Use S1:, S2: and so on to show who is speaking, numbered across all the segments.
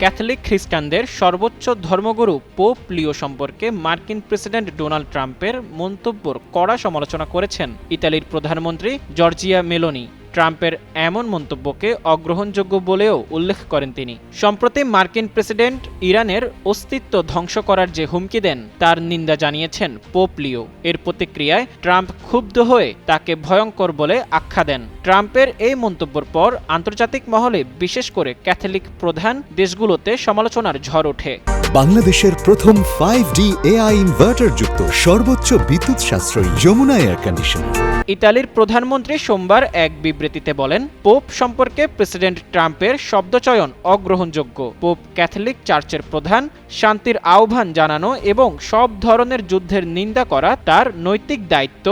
S1: Catholic খ্রিস্টানদের সর্বোচ্চ ধর্মগুরু পোপ লিও সম্পর্কে মার্কিন প্রেসিডেন্ট ডোনাল্ড ট্রাম্পের মন্তব্যের কড়া সমালোচনা করেছেন ইতালির প্রধানমন্ত্রী জর্জিয়া মেলোনি। ট্রাম্পের এমন মন্তব্যকে অগ্রহণযোগ্য বলেও উল্লেখ করেন তিনি। সম্প্রতি মার্কিন প্রেসিডেন্ট ইরানের অস্তিত্ব ধ্বংস করার যে হুমকি দেন তার নিন্দা জানিয়েছেন পোপ লিও। এর প্রতিক্রিয়ায় ট্রাম্প ক্ষুব্ধ হয়ে তাকে ভয়ঙ্কর বলে আখ্যা দেন। ট্রাম্পের এই মন্তব্যের পর আন্তর্জাতিক মহলে, বিশেষ করে ক্যাথলিক প্রধান দেশগুলোতে সমালোচনার ঝড় ওঠে।
S2: বাংলাদেশের প্রথম 5D AI ইনভার্টার যুক্ত সর্বোচ্চ বিদ্যুৎ সাশ্রয়ী যমুনা এয়ার কন্ডিশনার।
S1: ইতালির প্রধানমন্ত্রী সোমবার এক বিবৃতিতে বলেন, পোপ সম্পর্কে প্রেসিডেন্ট ট্রাম্পের শব্দচয়ন অগ্রহণযোগ্য। পোপ ক্যাথলিক চার্চের প্রধান, শান্তির আহ্বান জানানো এবং সব ধরনের যুদ্ধের নিন্দা করা তার নৈতিক দায়িত্ব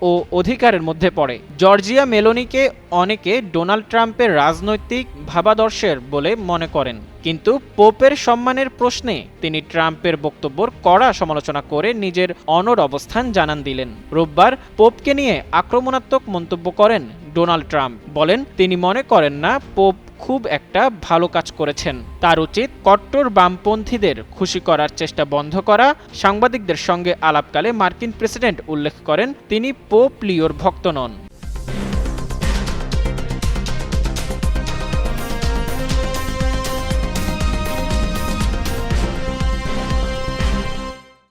S1: ও অধিকারের মধ্যে পড়ে। জর্জিয়া মেলোনিকে অনেকে ডোনাল্ড ট্রাম্পের রাজনৈতিক ভাবাদর্শের বলে মনে করেন, কিন্তু পোপের সম্মানের প্রশ্নে তিনি ট্রাম্পের বক্তব্যের কড়া সমালোচনা করে নিজের অনড় অবস্থান জানান দিলেন। রোববার পোপকে নিয়ে আক্রমণাত্মক মন্তব্য করেন ডোনাল্ড ট্রাম্প। বলেন, তিনি মনে করেন না পোপ খুব একটা ভালো কাজ করেছেন। তার উচিত কট্টর বামপন্থীদের খুশি করার চেষ্টা বন্ধ করা। সাংবাদিকদের সঙ্গে আলাপকালে মার্কিন প্রেসিডেন্ট উল্লেখ করেন, তিনি পোপ লিওর ভক্ত নন।